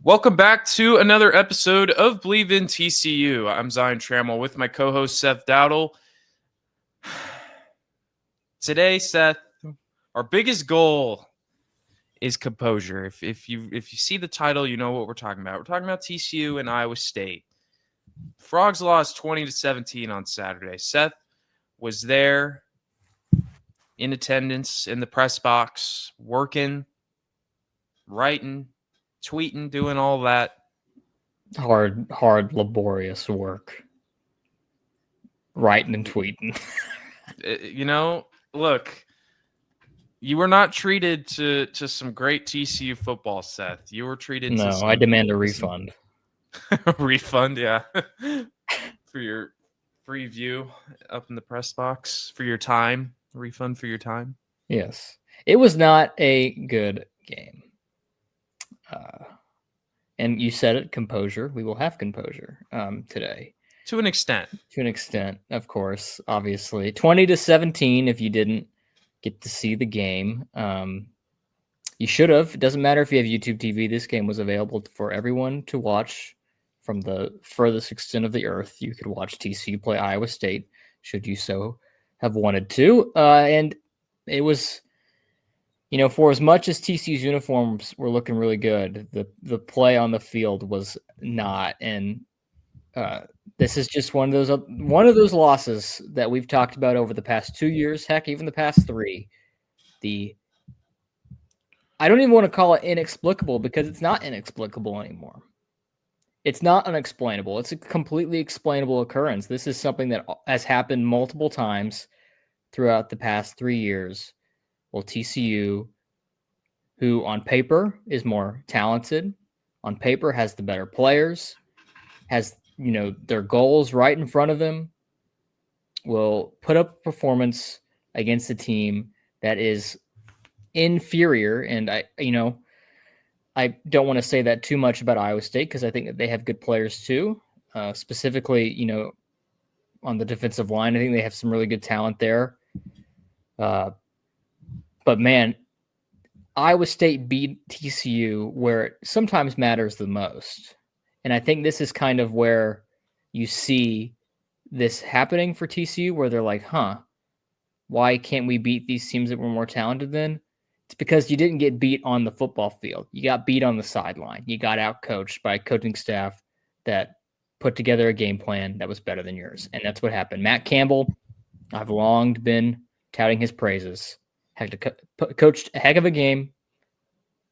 Welcome back to another episode of Believe in TCU. I'm Zion Trammell with my co-host Seth Dowdle. Today, Seth, our biggest goal is composure. If you see the title, you know what we're talking about. We're talking about TCU and Iowa State. Frogs lost 20-17 on Saturday. Seth was there in attendance in the press box, working, writing, tweeting, doing all that. Hard, laborious work. Writing and tweeting. Look, you were not treated to some great TCU football, Seth. You were treated to I demand a refund. Refund, yeah. For your free view up in the press box, for your time. Refund for your time. Yes. It was not a good game. And you said it, composure. We will have composure today. To an extent. To an extent, of course, obviously. 20-17 if you didn't get to see the game. You should have. It doesn't matter if you have YouTube TV. This game was available for everyone to watch from the furthest extent of the earth. You could watch TCU play Iowa State, should you so have wanted to. And it was, for as much as TCU's uniforms were looking really good, the play on the field was not. And this is just one of those losses that we've talked about over the past 2 years, heck, even the past 3. I don't even want to call it inexplicable because it's not inexplicable anymore. It's not unexplainable. It's a completely explainable occurrence. This is something that has happened multiple times throughout the past 3 years. Well, TCU, who on paper is more talented, on paper has the better players, has their goals right in front of them, will put up a performance against a team that is inferior. And I don't want to say that too much about Iowa State because I think that they have good players too. Specifically, on the defensive line, I think they have some really good talent there. But man, Iowa State beat TCU where it sometimes matters the most. And I think this is kind of where you see this happening for TCU, where they're like, why can't we beat these teams that were more talented than? It's because you didn't get beat on the football field. You got beat on the sideline. You got out-coached by a coaching staff that put together a game plan that was better than yours. And that's what happened. Matt Campbell, I've long been touting his praises. Coached a heck of a game.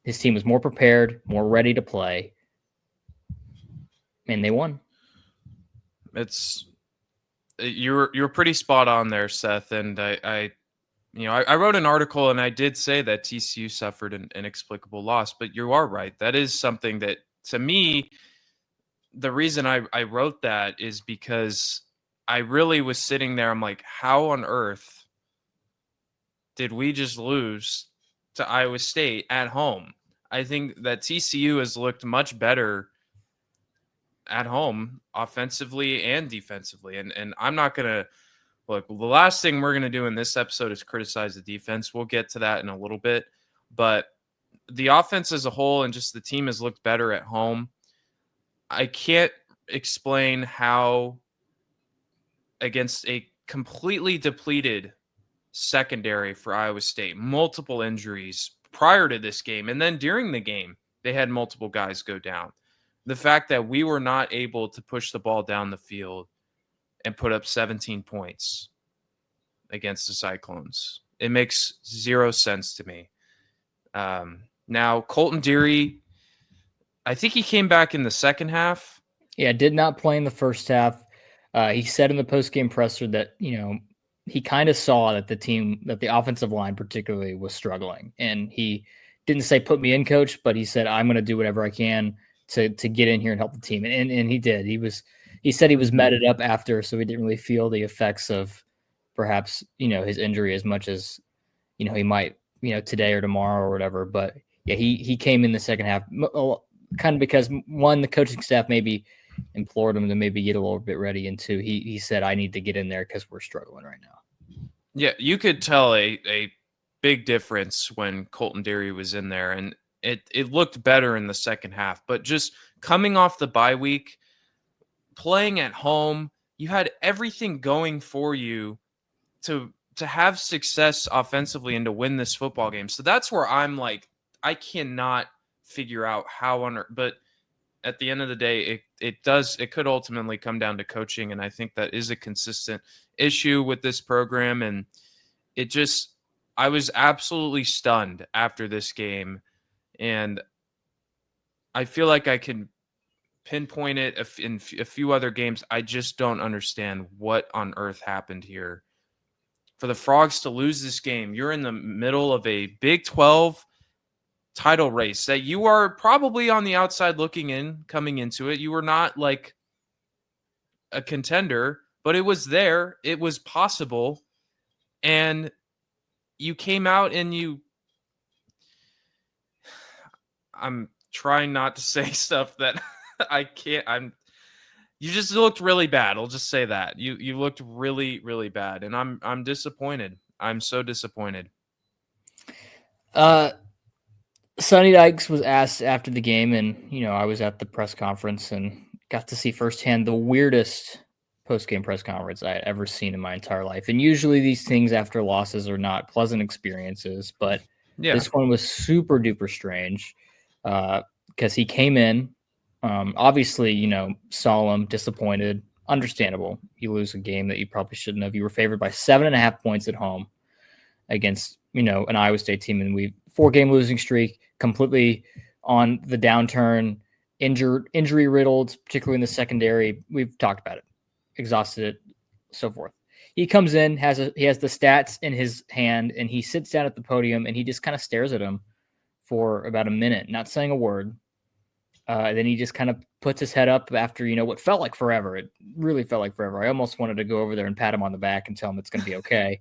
His team was more prepared, more ready to play. And they won. You're pretty spot on there, Seth. And I wrote an article and I did say that TCU suffered an inexplicable loss, but you are right. That is something that, to me, the reason I wrote that is because I really was sitting there. I'm like, how on earth did we just lose to Iowa State at home? I think that TCU has looked much better at home offensively and defensively. And I'm not going to look, the last thing we're going to do in this episode is criticize the defense. We'll get to that in a little bit, but the offense as a whole and just the team has looked better at home. I can't explain how against a completely depleted secondary for Iowa State, multiple injuries prior to this game, and then during the game, they had multiple guys go down. The fact that we were not able to push the ball down the field and put up 17 points against the Cyclones, it makes zero sense to me. Now, Colton Deary, I think he came back in the second half. Yeah, did not play in the first half. He said in the post-game presser that, he kind of saw that the offensive line particularly was struggling. And he didn't say, put me in, coach, but he said, I'm going to do whatever I can to get in here and help the team. And he did. He said he was meted up after, so he didn't really feel the effects of perhaps, his injury as much as, he might, today or tomorrow or whatever. But yeah, he came in the second half kind of because, one, the coaching staff maybe implored him to maybe get a little bit ready, and two, he said, I need to get in there because we're struggling right now. Yeah, you could tell a big difference when Colton Deary was in there. And it looked better in the second half. But just coming off the bye week, playing at home, you had everything going for you to have success offensively and to win this football game. So that's where I'm like, I cannot figure out how on earth. But at the end of the day, it could ultimately come down to coaching, and I think that is a consistent issue with this program. And it just, I was absolutely stunned after this game, and I feel like I can pinpoint it in a few other games. I just don't understand what on earth happened here for the Frogs to lose this game. You're in the middle of a Big 12 title race that you are probably on the outside looking in coming into it. You were not like a contender, but it was there. It was possible. And you came out and I'm trying not to say stuff that I can't. You just looked really bad. I'll just say that. You looked really, really bad. And I'm disappointed. I'm so disappointed. Sonny Dykes was asked after the game, and I was at the press conference and got to see firsthand the weirdest post-game press conference I had ever seen in my entire life. And usually these things after losses are not pleasant experiences, but this one was super duper strange because he came in, obviously, solemn, disappointed, understandable. You lose a game that you probably shouldn't have. You were favored by 7.5 points at home against an Iowa State team, and we 4-game losing streak, completely on the downturn, injury riddled, particularly in the secondary. We've talked about it, exhausted it, so forth. He comes in, he has the stats in his hand, and he sits down at the podium and he just kind of stares at him for about a minute, not saying a word. Then he just kind of puts his head up after what felt like forever. It really felt like forever. I almost wanted to go over there and pat him on the back and tell him it's going to be okay.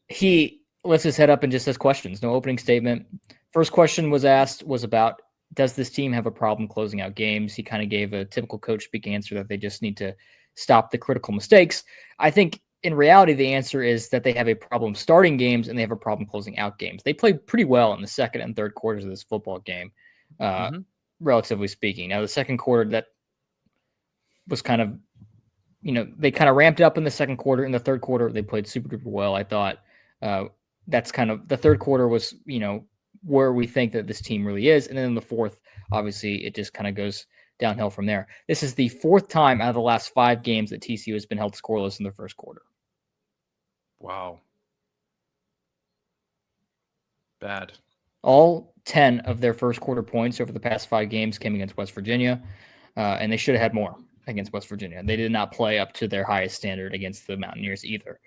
He lifts his head up and just says questions. No opening statement. First question was asked was about, does this team have a problem closing out games? He kind of gave a typical coach speak answer that they just need to stop the critical mistakes. I think in reality, the answer is that they have a problem starting games and they have a problem closing out games. They played pretty well in the second and third quarters of this football game, relatively speaking. Now, the second quarter, that was kind of, they kind of ramped up in the second quarter. In the third quarter, they played super duper well. I thought that's kind of the third quarter was, where we think that this team really is. And then in the fourth, obviously, it just kind of goes downhill from there. This is the fourth time out of the last 5 games that TCU has been held scoreless in the first quarter. Wow. Bad. All 10 of their first quarter points over the past 5 games came against West Virginia, and they should have had more against West Virginia. They did not play up to their highest standard against the Mountaineers either.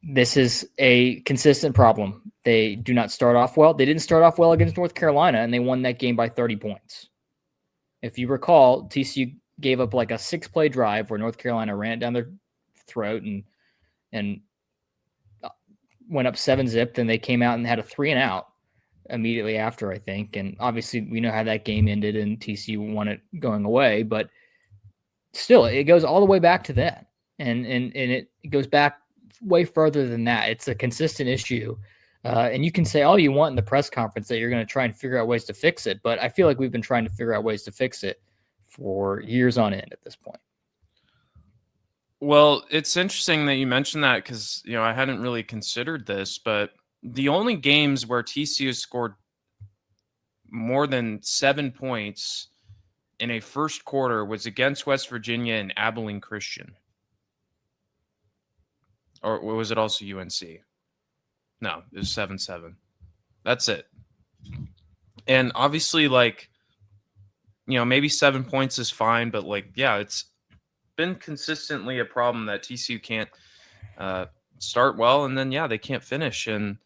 This is a consistent problem. They do not start off well. They didn't start off well against North Carolina, and they won that game by 30 points. If you recall, TCU gave up like a 6-play drive where North Carolina ran it down their throat and went up 7-zip. Then they came out and had a 3-and-out immediately after, I think. And obviously, we know how that game ended, and TCU won it going away. But still, it goes all the way back to that, and it goes back way further than that. It's a consistent issue. And you can say all you want in the press conference that you're going to try and figure out ways to fix it. But I feel like we've been trying to figure out ways to fix it for years on end at this point. Well, it's interesting that you mentioned that because, I hadn't really considered this, but the only games where TCU scored more than 7 points in a first quarter was against West Virginia and Abilene Christian. Or was it also UNC? No, it was 7-7. That's it. And obviously, maybe 7 points is fine, but it's been consistently a problem that TCU can't start well, and then they can't finish, and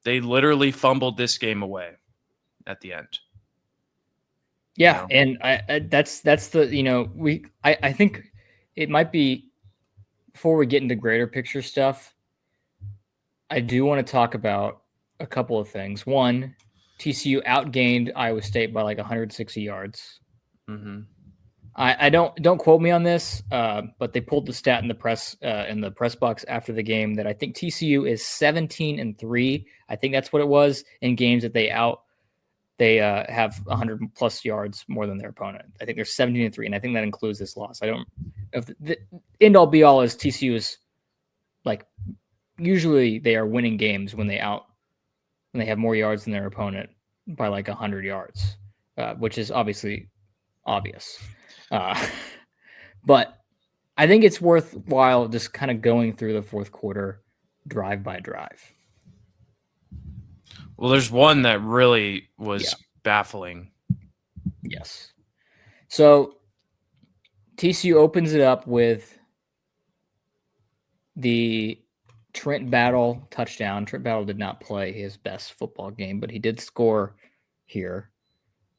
they literally fumbled this game away at the end. Yeah, and that's the I think it might be, before we get into greater picture stuff, I do want to talk about a couple of things. One, TCU outgained Iowa State by like 160 yards. Mm-hmm. I don't quote me on this, but they pulled the stat in the press box after the game that I think TCU is 17-3. I think that's what it was in games that they have 100 plus yards more than their opponent. I think they're 17-3, and I think that includes this loss. I don't. If the end all be all is TCU is like usually they are winning games when they have more yards than their opponent by like 100 yards, which is obviously obvious. But I think it's worthwhile just kind of going through the fourth quarter drive by drive. Well, there's one that really was baffling. Yes. So TCU opens it up with the Trent Battle touchdown. Trent Battle did not play his best football game, but he did score here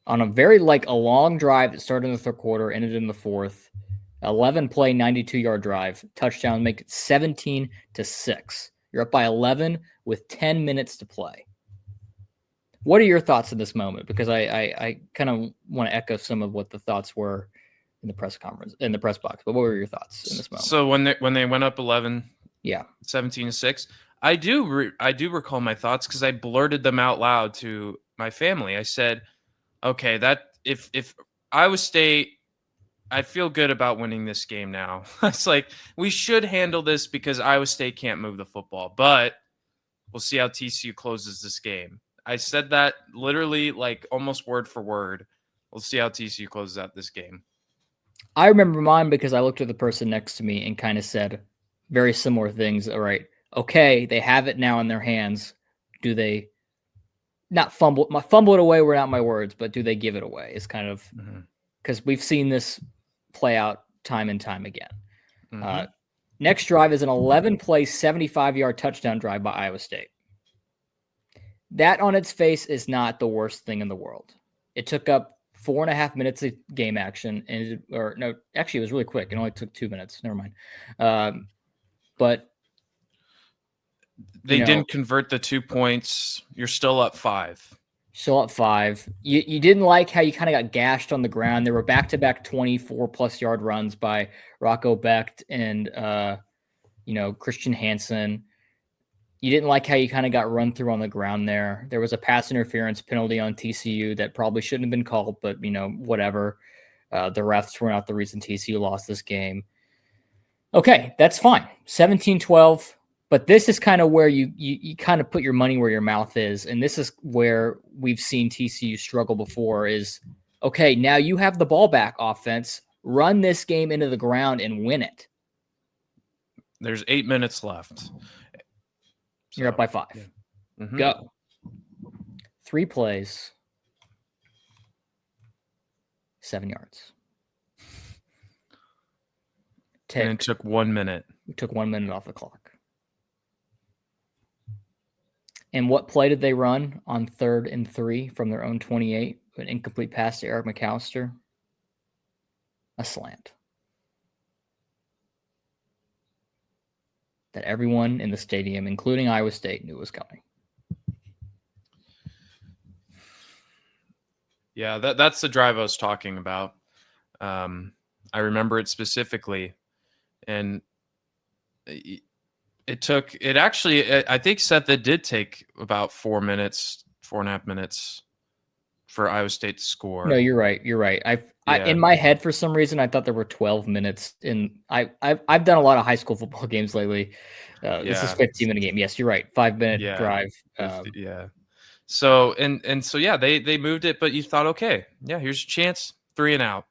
on a very a long drive that started in the third quarter, ended in the fourth. 11 play, 92-yard drive, touchdown, make it 17-6. You're up by 11 with 10 minutes to play. What are your thoughts in this moment? Because I kind of want to echo some of what the thoughts were in the press conference, in the press box. But what were your thoughts in this moment? So when they went up 11, 17-6, I do recall my thoughts because I blurted them out loud to my family. I said, "Okay, that if Iowa State, I feel good about winning this game now." It's like we should handle this because Iowa State can't move the football, but we'll see how TCU closes this game. I said that literally like almost word for word. We'll see how TCU closes out this game. I remember mine because I looked at the person next to me and kind of said very similar things. All right, okay, they have it now in their hands. Do they not fumble it away? Were not my words, but do they give it away? It's kind of because we've seen this play out time and time again. Next drive is an 11-play, 75-yard touchdown drive by Iowa State. That on its face is not the worst thing in the world. It took up 4.5 minutes of game action, actually, it was really quick. It only took 2 minutes. Never mind. But they didn't convert the 2 points. You're still up 5. Still up 5. You didn't like how you kind of got gashed on the ground. There were back-to-back 24-plus yard runs by Rocco Becht and Christian Hansen. You didn't like how you kind of got run through on the ground there. There was a pass interference penalty on TCU that probably shouldn't have been called, but whatever. The refs were not the reason TCU lost this game. Okay, that's fine. 17-12. But this is kind of where you kind of put your money where your mouth is. And this is where we've seen TCU struggle before is, okay, now you have the ball back, offense. Run this game into the ground and win it. There's 8 minutes left. You're up by 5. Yeah. Go. 3 plays, 7 yards. And it took 1 minute. We took 1 minute off the clock. And what play did they run on 3rd and 3 from their own 28? An incomplete pass to Eric McAllister. A slant. That everyone in the stadium, including Iowa State, knew was coming. Yeah, that's the drive I was talking about. I remember it specifically. And I think, Seth, it did take about 4.5 minutes for Iowa State to score. No, you're right. I in my head, for some reason, I thought there were 12 minutes. I've done a lot of high school football games lately. This is 15-minute game. Yes, you're right. 5-minute drive. So they moved it, but you thought, okay, yeah, here's a chance, 3 and out,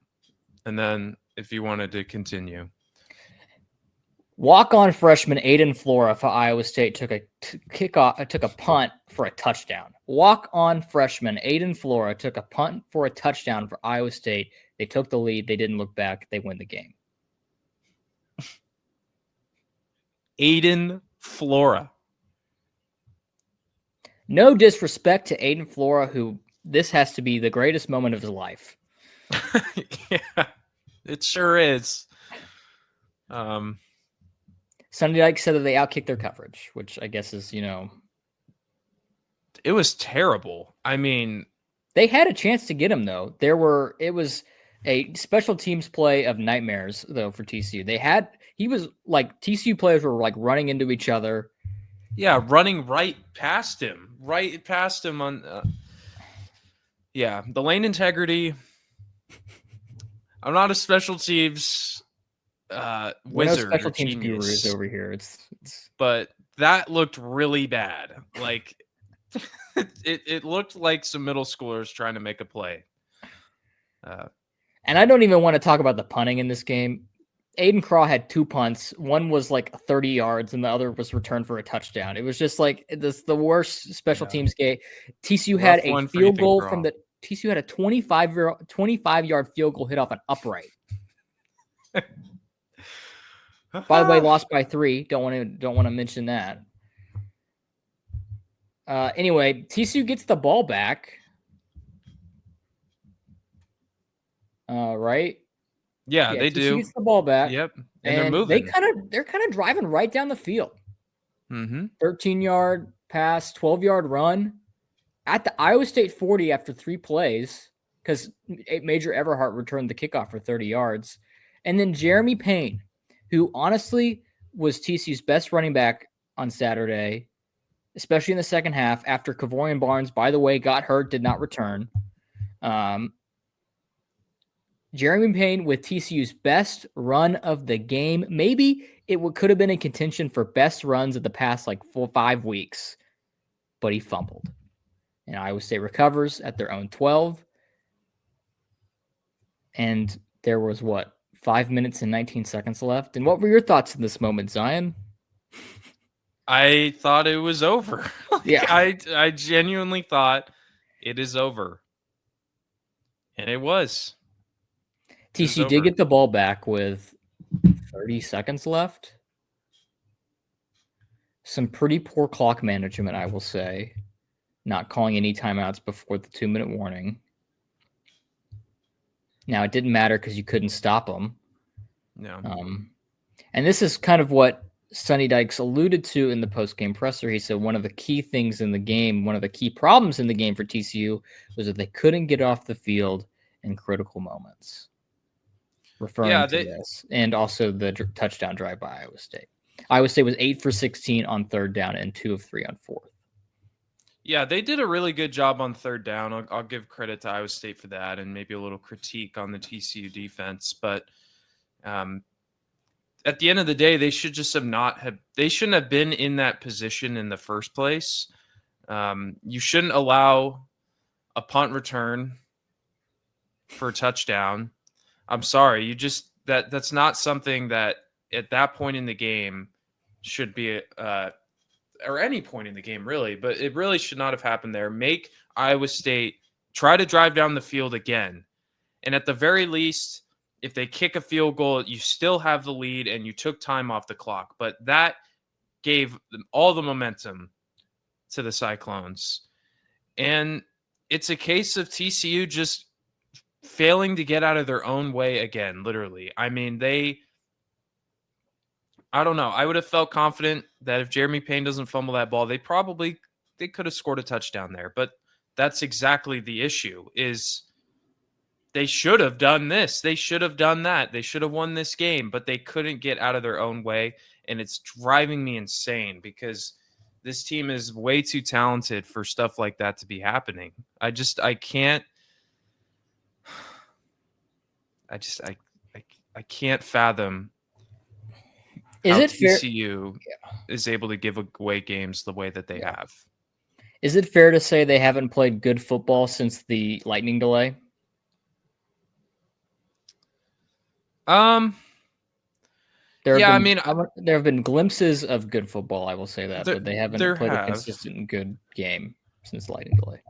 and then if you wanted to continue. Walk-on freshman Aiden Flora for Iowa State took a punt for a touchdown. Walk-on freshman Aiden Flora took a punt for a touchdown for Iowa State. They took the lead. They didn't look back. They win the game. Aiden Flora. No disrespect to Aiden Flora, who this has to be the greatest moment of his life. Yeah, it sure is. Sunday Dyke said that they outkicked their coverage, which I guess is, It was terrible. I mean, they had a chance to get him though. A special teams play of nightmares though for TCU. TCU players were like running into each other. Yeah, running right past him on. Yeah, the lane integrity. I'm not a special teams We're no wizard or special teams gurus genius, over here. It's but that looked really bad. Like it looked like some middle schoolers trying to make a play. And I don't even want to talk about the punting in this game. Aiden Craw had 2 punts. One was like 30 yards, and the other was returned for a touchdown. It was just like this the worst special Yeah, teams game. TCU had rough a one for field Ethan goal from Craw. the TCU had a 25-yard field goal hit off an upright. By the way, lost by 3. Don't want to mention that. Anyway, TCU gets the ball back. Right? Yeah, Yeah, they TCU do. gets the ball back, Yep, and they're and moving. they're kind of driving right down the field. Mm-hmm. 13-yard pass, 12-yard run at the Iowa State 40 after 3 plays because Major Everhart returned the kickoff for 30 yards. And then Jeremy Payne, who honestly was TCU's best running back on Saturday, especially in the second half after Kavorian Barnes, by the way, got hurt, did not return. Jeremy Payne with TCU's best run of the game. Maybe could have been in contention for best runs of the past 4-5 weeks, but he fumbled. And Iowa State recovers at their own 12. And there was 5 minutes and 19 seconds left. And what were your thoughts in this moment, Zion? I thought it was over. Yeah. I genuinely thought it is over. And it was. TCU did get the ball back with 30 seconds left. Some pretty poor clock management, I will say. Not calling any timeouts before the 2-minute warning. Now, it didn't matter because you couldn't stop them. No. And this is kind of what Sonny Dykes alluded to in the post-game presser. He said one of the key things in the game, one of the key problems in the game for TCU was that they couldn't get off the field in critical moments. Referring to this, and also the touchdown drive by Iowa State. Iowa State was 8 for 16 on third down and 2 of 3 on fourth. Yeah, they did a really good job on third down. I'll give credit to Iowa State for that, and maybe a little critique on the TCU defense. But at the end of the day, they should just they shouldn't have been in that position in the first place. You shouldn't allow a punt return for a touchdown. I'm sorry, that's not something that at that point in the game should be or any point in the game really, but it really should not have happened there. Make Iowa State try to drive down the field again. And at the very least, if they kick a field goal, you still have the lead and you took time off the clock. But that gave them all the momentum to the Cyclones. And it's a case of TCU just failing to get out of their own way again, literally. I mean, I don't know. I would have felt confident that if Jeremy Payne doesn't fumble that ball, they could have scored a touchdown there. But that's exactly the issue is they should have done this. They should have done that. They should have won this game, but they couldn't get out of their own way. And it's driving me insane because this team is way too talented for stuff like that to be happening. I can't. I can't fathom how TCU is able to give away games the way that they have. Is it fair to say they haven't played good football since the lightning delay? There have been glimpses of good football, I will say that, but they haven't played a consistent good game since the lightning delay.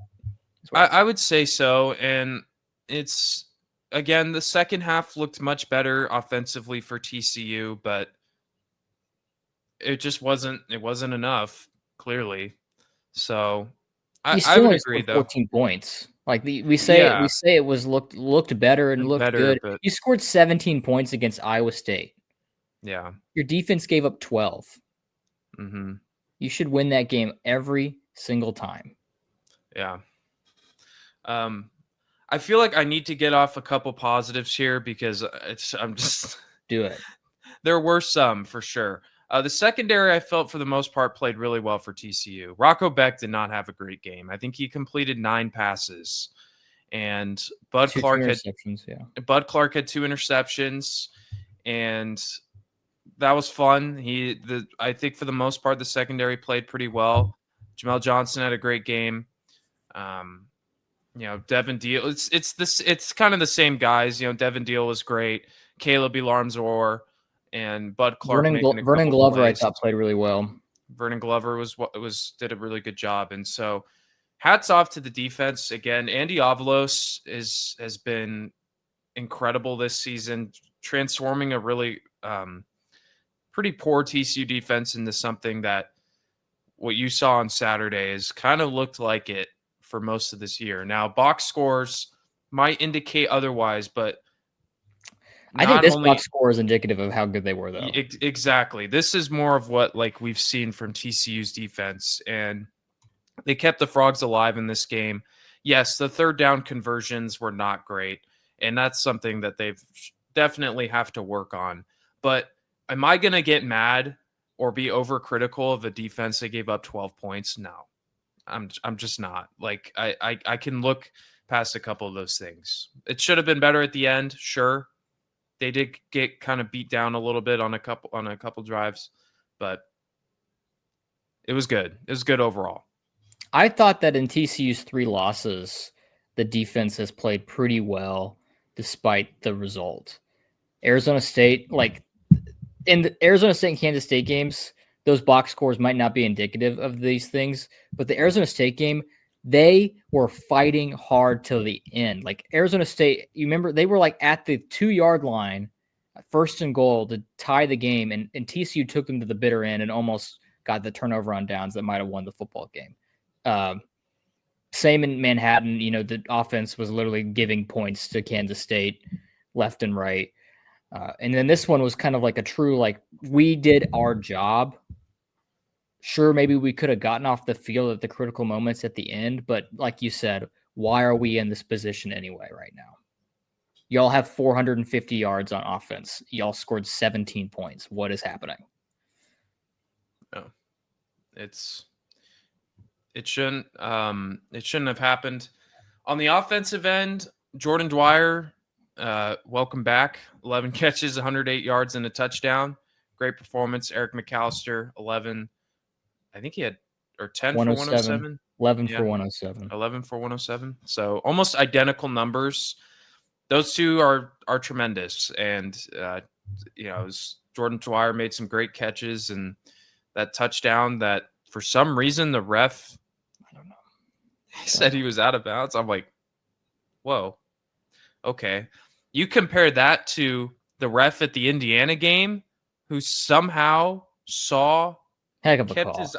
I would say so, and it's again the second half looked much better offensively for TCU, but it just wasn't enough, clearly. So I would agree though. 14 points. Like we say it was looked better and looked good. But you scored 17 points against Iowa State. Yeah. Your defense gave up 12. Mm-hmm. You should win that game every single time. Yeah. I feel like I need to get off a couple positives here because I'm just Do it. there were some for sure. The secondary, I felt for the most part played really well for TCU. Rocco Beck did not have a great game. I think he completed 9 passes, and Two interceptions, yeah. Bud Clark had 2 interceptions, and that was fun. I think for the most part the secondary played pretty well. Jamel Johnson had a great game. Um, Devin Deal. It's kind of the same guys. Devin Deal was great. Caleb Elarmzor and Bud Clark making a Vernon couple Glover, I plays. thought, played really well. Vernon Glover did a really good job, and so hats off to the defense again. Andy Avalos has been incredible this season, transforming a really pretty poor TCU defense into something that what you saw on Saturday is kind of looked like it for most of this year. Now, box scores might indicate otherwise, but I think not this box only score is indicative of how good they were, though. exactly. This is more of what like we've seen from TCU's defense, and they kept the Frogs alive in this game. Yes, the third down conversions were not great, and that's something that they've definitely have to work on. But am I going to get mad or be overcritical of a defense that gave up 12 points? No. I'm just not. Like I can look past a couple of those things. It should have been better at the end, sure. They did get kind of beat down a little bit on a couple drives, but it was good. It was good overall. I thought that in TCU's 3 losses, the defense has played pretty well despite the result. Arizona State, like in the Arizona State and Kansas State games, those box scores might not be indicative of these things, but the Arizona State game, they were fighting hard till the end. Like Arizona State, you remember they were like at the 2-yard line, first and goal to tie the game, and TCU took them to the bitter end and almost got the turnover on downs that might have won the football game. Same in Manhattan, the offense was literally giving points to Kansas State left and right. And then this one was kind of like a true, like, we did our job. Sure, maybe we could have gotten off the field at the critical moments at the end, but like you said, why are we in this position anyway right now? Y'all have 450 yards on offense. Y'all scored 17 points. What is happening? Oh, it shouldn't have happened. On the offensive end, Jordan Dwyer, welcome back. 11 catches, 108 yards, and a touchdown. Great performance. Eric McAllister, 11. I think he had 10 for 107. 11 Yeah, for 107. 11 for 107. So almost identical numbers. Those two are tremendous, and Jordan Dwyer made some great catches, and that touchdown that for some reason the ref, I don't know, said he was out of bounds. I'm like, whoa, okay. You compare that to the ref at the Indiana game, who somehow saw heck of a kept call. his.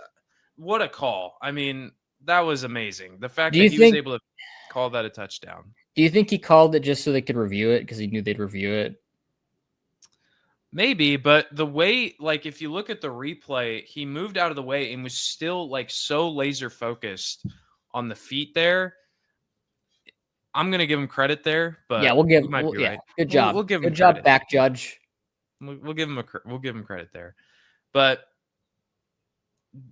What a call! I mean, that was amazing. The fact Do that you he was think- able to call that a touchdown. Do you think he called it just so they could review it because he knew they'd review it? Maybe, but the way, like, if you look at the replay, he moved out of the way and was still like so laser focused on the feet there. I'm gonna give him credit there, but Yeah, you might be right. Good job. We'll give him Good job, credit. back judge. We'll give him credit there. But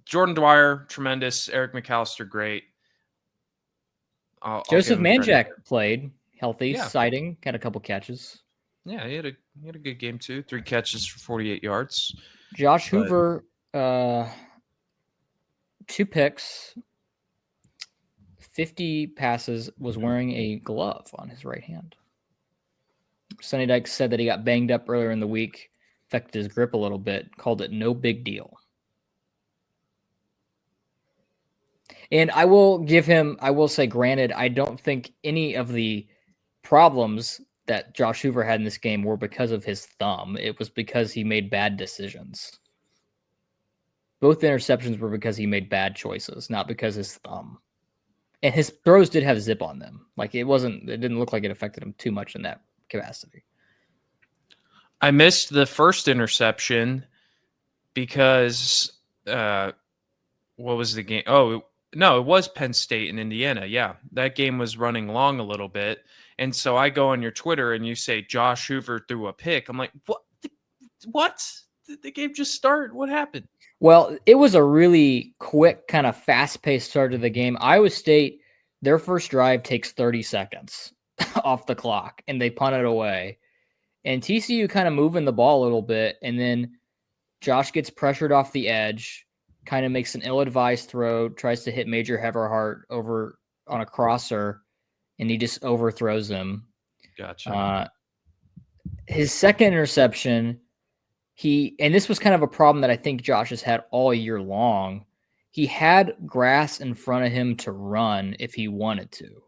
Jordan Dwyer, tremendous. Eric McAllister, great. I'll Joseph give him credit Manjack played healthy, Yeah. sighting, had a couple catches. there. Yeah, he had a good game too. 3 catches for 48 yards. Josh Hoover, 2 picks, 50 passes, was wearing a glove on his right hand. Sonny Dykes said that he got banged up earlier in the week, affected his grip a little bit, called it no big deal. And I will say, granted, I don't think any of the problems that Josh Hoover had in this game were because of his thumb. It was because he made bad decisions. Both interceptions were because he made bad choices, not because his thumb. And his throws did have zip on them. Like it didn't look like it affected him too much in that capacity. I missed the first interception because what was the game? Oh, No, it was Penn State and Indiana. Yeah, that game was running long a little bit, and so I go on your Twitter and you say Josh Hoover threw a pick. I'm like, what? What? Did the game just start? What happened? Well, it was a really quick, kind of fast-paced start to the game. Iowa State, their first drive takes 30 seconds off the clock, and they punt it away. And TCU kind of moving the ball a little bit, and then Josh gets pressured off the edge, kind of makes an ill-advised throw, tries to hit Major Everhart over on a crosser, and he just overthrows him. Gotcha. His second interception, and this was kind of a problem that I think Josh has had all year long. He had grass in front of him to run if he wanted to.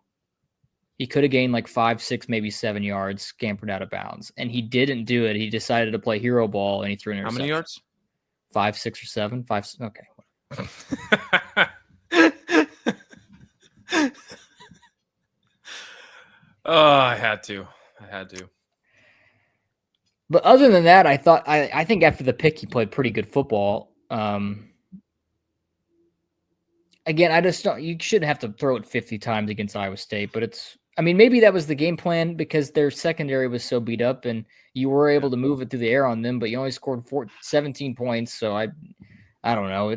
He could have gained like 5, 6, maybe 7 yards, scampered out of bounds, and he didn't do it. He decided to play hero ball, and he threw an How interception. many yards? 5, 6, or 7. 5. Okay. Oh, I had to. But other than that, I think after the pick, he played pretty good football. Again, I just don't. You shouldn't have to throw it 50 times against Iowa State, but maybe that was the game plan because their secondary was so beat up, and you were able to move it through the air on them, but you only scored 17 points. So I don't know.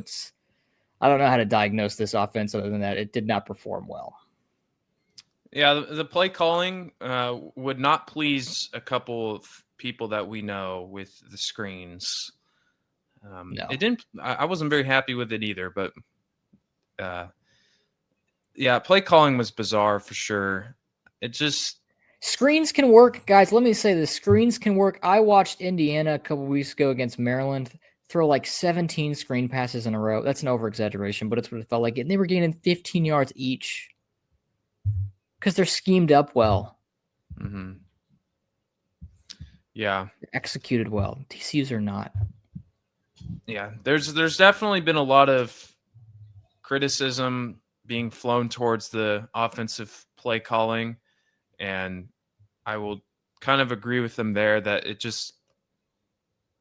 I don't know how to diagnose this offense other than that it did not perform well. Yeah, the play calling would not please a couple of people that we know with the screens. No. It didn't. I wasn't very happy with it either, but yeah, play calling was bizarre for sure. It just screens can work, guys. Let me say this: screens can work. I watched Indiana a couple weeks ago against Maryland throw like 17 screen passes in a row. That's an over exaggeration, but it's what it felt like. And they were gaining 15 yards each because they're schemed up well. Mm-hmm. Yeah, they're executed well. TCUs are not. Yeah, there's definitely been a lot of criticism being flown towards the offensive play calling, and I will kind of agree with them there that it just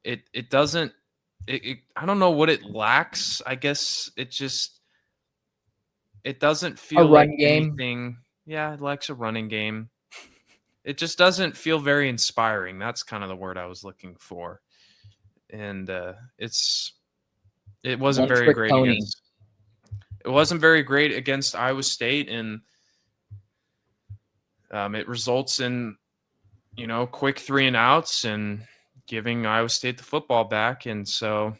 it doesn't I don't know what it lacks. I guess it doesn't feel like anything. Yeah, it lacks a running game. It just doesn't feel very inspiring. That's kind of the word I was looking for. And it wasn't very great against. It wasn't very great against Iowa State, and it results in quick 3 and outs and giving Iowa State the football back. And so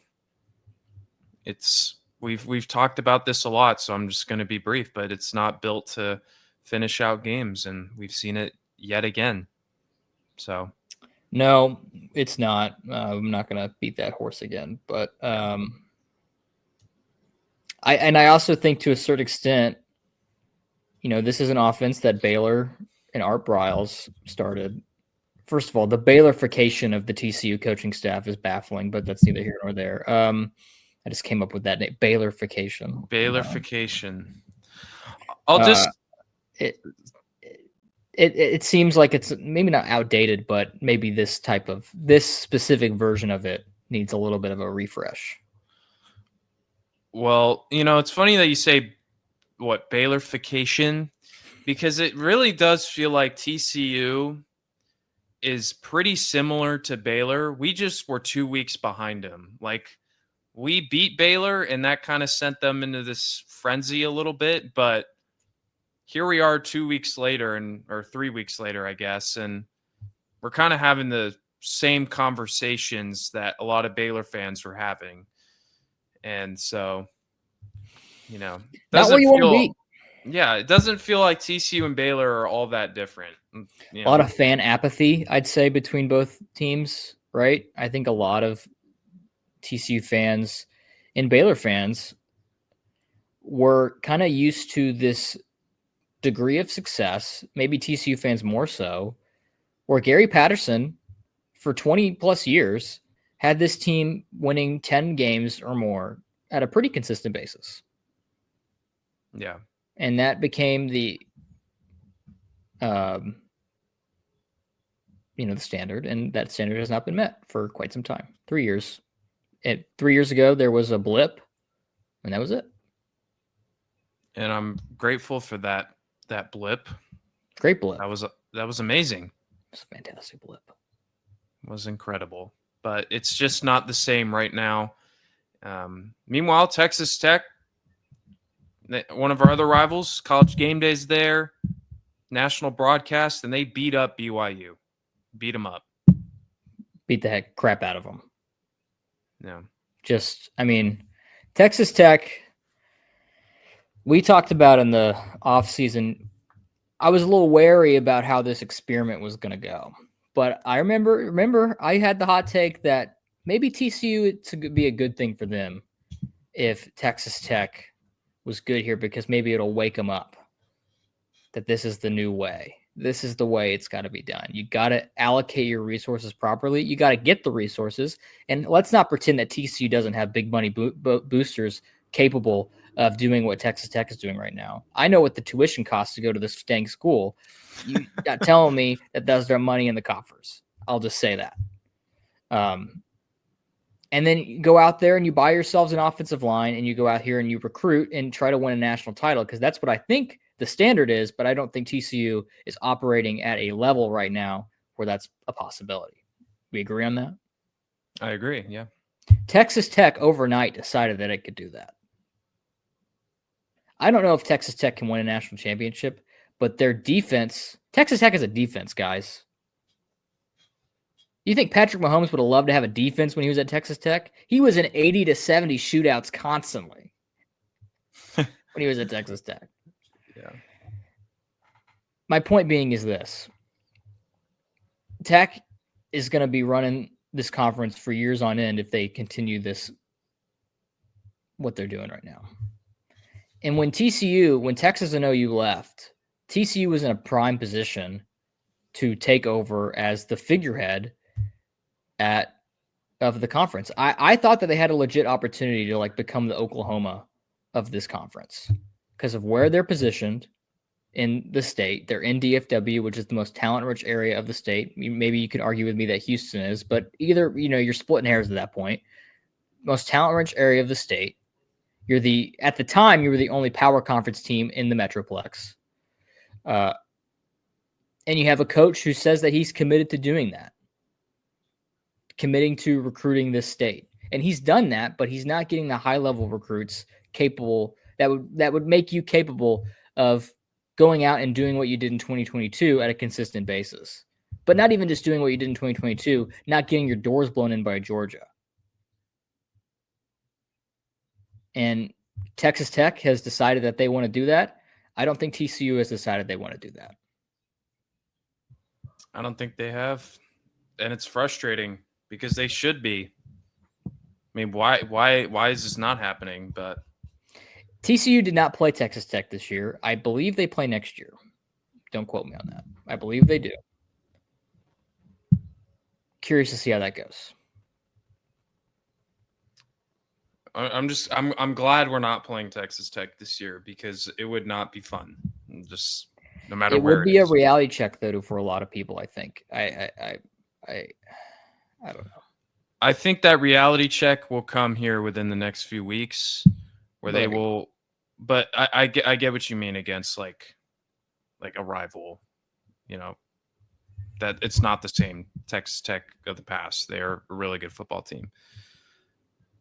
we've talked about this a lot, so I'm just going to be brief, but it's not built to finish out games, and we've seen it yet again. So no, it's not. I'm not going to beat that horse again, but I also think to a certain extent, this is an offense that Baylor and Art Briles started. First of all, the Baylorification of the TCU coaching staff is baffling, but that's neither here nor there. I just came up with that name, Baylorification. I'll just it seems like it's maybe not outdated, but maybe this specific version of it needs a little bit of a refresh. Well, it's funny that you say Baylorification, because it really does feel like TCU is pretty similar to Baylor. We just were 2 weeks behind them. Like, we beat Baylor, and that kind of sent them into this frenzy a little bit. But here we are 2 weeks later, or 3 weeks later, I guess, and we're kind of having the same conversations that a lot of Baylor fans were having. And so, not where you want to be. Yeah, it doesn't feel like TCU and Baylor are all that different. A lot of fan apathy, I'd say, between both teams, right? I think a lot of TCU fans and Baylor fans were kind of used to this degree of success, maybe TCU fans more so, where Gary Patterson, for 20 plus years, had this team winning 10 games or more at a pretty consistent basis. Yeah. And that became the standard, and that standard has not been met for quite some time. 3 years. 3 years ago, there was a blip, and that was it. And I'm grateful for that blip. Great blip. That was amazing. It's a fantastic blip. It was incredible. But it's just not the same right now. Meanwhile, Texas Tech, one of our other rivals, College Game Day's there, national broadcast, and they beat up BYU. Beat them up. Beat the heck crap out of them. Yeah. Texas Tech, we talked about in the offseason, I was a little wary about how this experiment was going to go. But I remember I had the hot take that maybe TCU would be a good thing for them if Texas Tech was good here, because maybe it'll wake them up that this is the new way. This is the way it's got to be done. You got to allocate your resources properly. You got to get the resources. And let's not pretend that TCU doesn't have big money boosters capable of doing what Texas Tech is doing right now. I know what the tuition costs to go to this dang school. You got telling me that that's their money in the coffers. I'll just say that. And then you go out there and you buy yourselves an offensive line, and you go out here and you recruit and try to win a national title, because that's what I think the standard is. But I don't think TCU is operating at a level right now where that's a possibility. We agree on that? I agree. Yeah. Texas Tech overnight decided that it could do that. I don't know if Texas Tech can win a national championship, but their defense, Texas Tech is a defense, guys. You think Patrick Mahomes would have loved to have a defense when he was at Texas Tech? He was in 80 to 70 shootouts constantly when he was at Texas Tech. Yeah. My point being is this. Tech is going to be running this conference for years on end if they continue this, what they're doing right now. And when Texas and OU left, TCU was in a prime position to take over as the figurehead of the conference. I thought that they had a legit opportunity to like become the Oklahoma of this conference because of where they're positioned in the state. They're in DFW, which is the most talent-rich area of the state. Maybe you could argue with me that Houston is, but either, you're splitting hairs at that point. Most talent-rich area of the state. At the time, you were the only power conference team in the Metroplex. And you have a coach who says that he's committed to doing that, committing to recruiting this state. And he's done that, but he's not getting the high-level recruits capable that would make you capable of going out and doing what you did in 2022 at a consistent basis. But not even just doing what you did in 2022, not getting your doors blown in by Georgia. And Texas Tech has decided that they want to do that. I don't think TCU has decided they want to do that. I don't think they have. And it's frustrating because they should be. I mean, why is this not happening? But TCU did not play Texas Tech this year. I believe they play next year. Don't quote me on that. I believe they do. Curious to see how that goes. I'm glad we're not playing Texas Tech this year because it would not be fun. Just no matter it where would be a reality check though for a lot of people. I think. I don't know. I think that reality check will come here within the next few weeks, where they will. But I get what you mean against like a rival. That it's not the same Texas Tech of the past. They are a really good football team.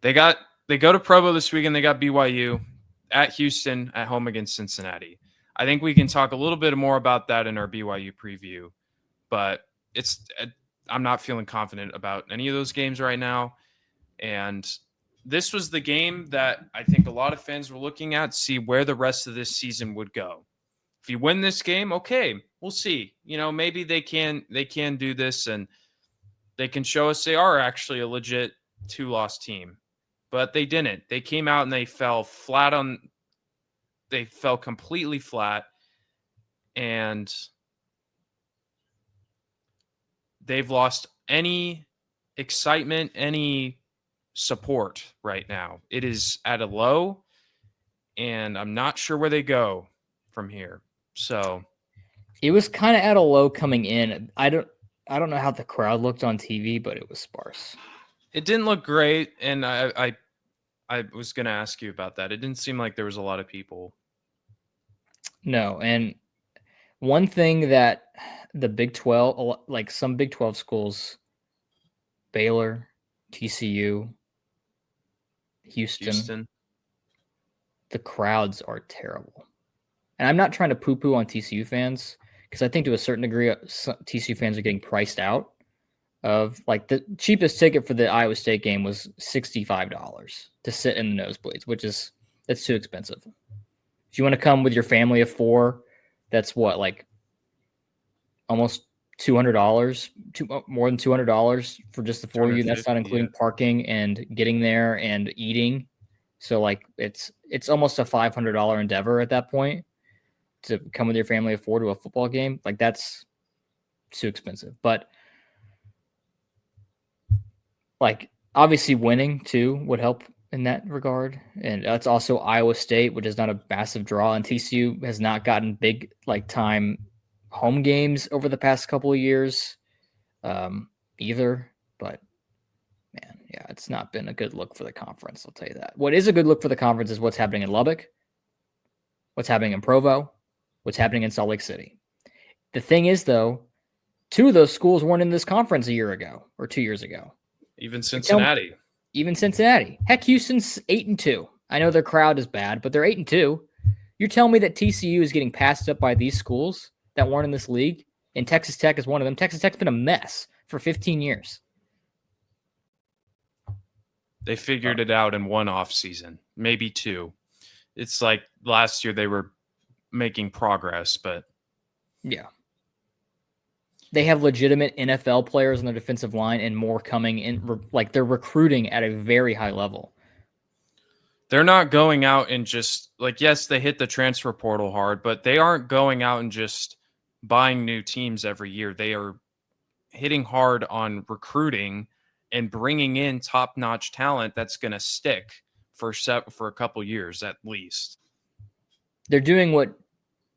They go to Provo this weekend. They got BYU at Houston, at home against Cincinnati. I think we can talk a little bit more about that in our BYU preview, but I'm not feeling confident about any of those games right now. And this was the game that I think a lot of fans were looking at to see where the rest of this season would go. If you win this game, okay, we'll see. Maybe they can do this and they can show us they are actually a legit 2-loss team. But they didn't. They came out and they fell completely flat, and they've lost any excitement, any support right now. It is at a low, and I'm not sure where they go from here. So it was kind of at a low coming in. I don't know how the crowd looked on TV, but it was sparse. It didn't look great, and I was going to ask you about that. It didn't seem like there was a lot of people No, and one thing that the Big 12, like some Big 12 schools, Baylor, TCU, Houston, the crowds are terrible. And I'm not trying to poo-poo on TCU fans because I think to a certain degree TCU fans are getting priced out of, like, the cheapest ticket for the Iowa State game was $65 to sit in the nosebleeds, which is that's too expensive. If you want to come with your family of four, that's what, like almost $200, more than $200 for just the four of you. That's not including parking and getting there and eating. So like it's almost a $500 endeavor at that point to come with your family of four to a football game. Like that's too expensive. But like obviously winning too would help in that regard. And that's also Iowa State, which is not a massive draw. And TCU has not gotten big like time home games over the past couple of years either. But man, yeah, it's not been a good look for the conference. I'll tell you that. What is a good look for the conference is what's happening in Lubbock, what's happening in Provo, what's happening in Salt Lake City. The thing is, though, two of those schools weren't in this conference a year ago or 2 years ago. Even Cincinnati. Heck, Houston's 8-2. I know their crowd is bad, but they're 8-2. You're telling me that TCU is getting passed up by these schools that weren't in this league, and Texas Tech is one of them. Texas Tech's been a mess for 15 years. They figured it out in one off season, maybe two. It's like last year they were making progress, but yeah. They have legitimate NFL players on their defensive line and more coming in. Like they're recruiting at a very high level. They're not going out and just like, yes, they hit the transfer portal hard, but they aren't going out and just buying new teams every year. They are hitting hard on recruiting and bringing in top-notch talent that's going to stick for a couple years at least. They're doing what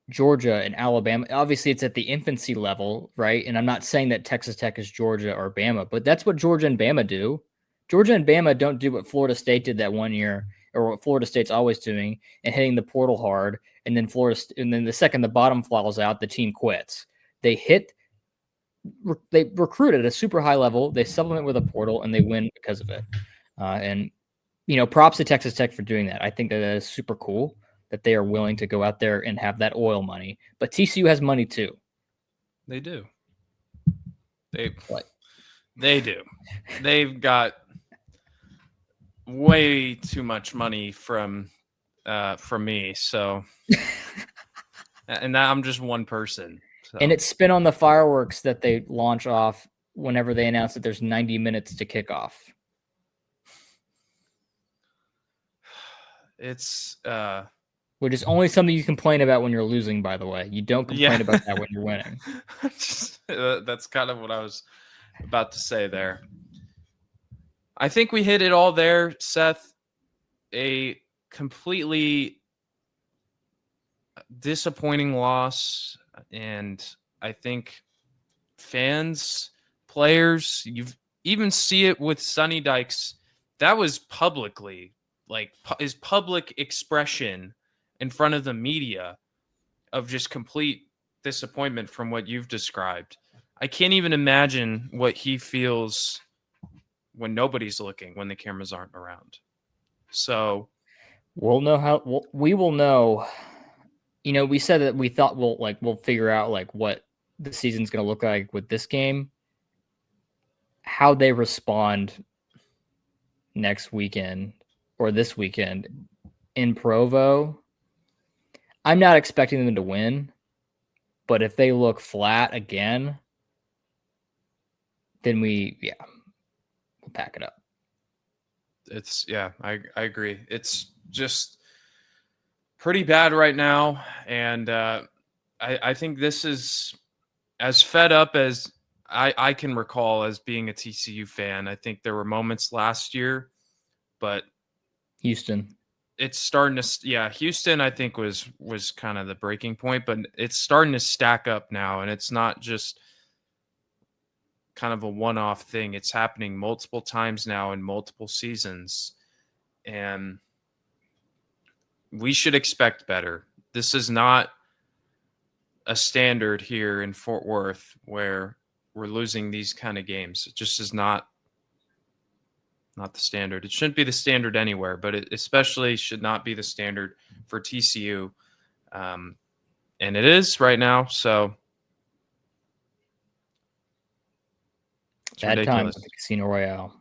Georgia and Alabama, obviously it's at the infancy level, right? And I'm not saying that Texas Tech is Georgia or Bama, but that's what Georgia and Bama do. Georgia and Bama don't do what Florida State did that 1 year, or what Florida State's always doing, and hitting the portal hard. And then the second the bottom falls out, the team quits. They recruit at a super high level. They supplement with a portal, and they win because of it. And props to Texas Tech for doing that. I think that is super cool that they are willing to go out there and have that oil money. But TCU has money too. They do. They do. They've got way too much money from me. So, and that I'm just one person. So. And it's spin on the fireworks that they launch off whenever they announce that there's 90 minutes to kick off. It's which is only something you complain about when you're losing, by the way. You don't complain about that when you're winning. That's kind of what I was about to say there. I think we hit it all there, Seth. A completely disappointing loss, and I think fans, players, you've even see it with Sonny Dykes. That was publicly, like his public expression in front of the media of just complete disappointment from what you've described. I can't even imagine what he feels when nobody's looking, when the cameras aren't around. So we will know. We said that we thought we'll figure out like what the season's going to look like with this game. How they respond next weekend or this weekend in Provo. I'm not expecting them to win, but if they look flat again, then we'll pack it up. I agree. It's just pretty bad right now. And I think this is as fed up as I can recall as being a TCU fan. I think there were moments last year, but Houston. It's starting to, Houston, I think was kind of the breaking point, but it's starting to stack up now, and it's not just kind of a one-off thing. It's happening multiple times now in multiple seasons, and we should expect better. This is not a standard here in Fort Worth where we're losing these kind of games. It just is not the standard. It shouldn't be the standard anywhere, but it especially should not be the standard for TCU. And it is right now, so it's Bad time ridiculous. with the Casino Royale.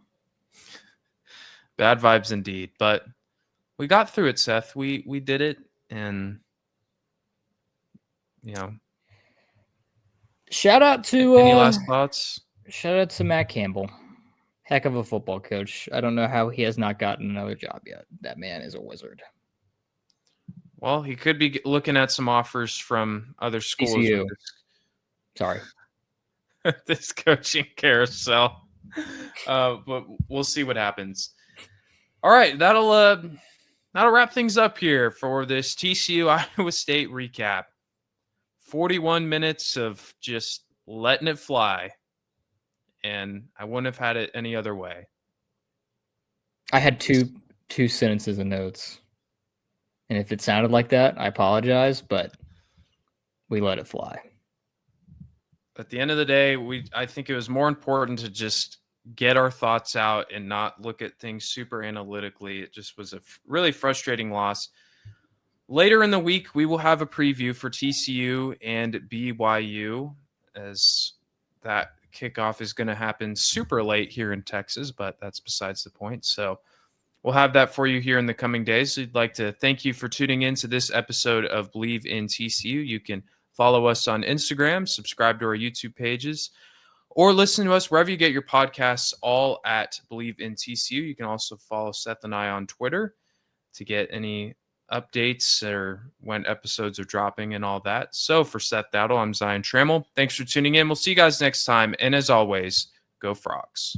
Bad vibes indeed, but we got through it, Seth. We did it, and Shout out to any last thoughts? Shout out to Matt Campbell. Heck of a football coach. I don't know how he has not gotten another job yet. That man is a wizard. Well, he could be looking at some offers from other schools. TCU. Sorry. This coaching carousel. But we'll see what happens. All right, that'll wrap things up here for this TCU Iowa State recap. 41 minutes of just letting it fly, and I wouldn't have had it any other way. I had two sentences of notes, and if it sounded like that, I apologize, but we let it fly. At the end of the day, I think it was more important to just get our thoughts out and not look at things super analytically. It just was a really frustrating loss. Later in the week, we will have a preview for TCU and BYU, as that kickoff is going to happen super late here in Texas, but that's besides the point. So we'll have that for you here in the coming days. We'd like to thank you for tuning in to this episode of Believe in TCU. You can follow us on Instagram, subscribe to our YouTube pages, or listen to us wherever you get your podcasts, all at Believe in TCU. You can also follow Seth and I on Twitter to get any updates or when episodes are dropping and all that. So for Seth Dowdle, I'm Zion Trammell. Thanks for tuning in. We'll see you guys next time. And as always, go Frogs.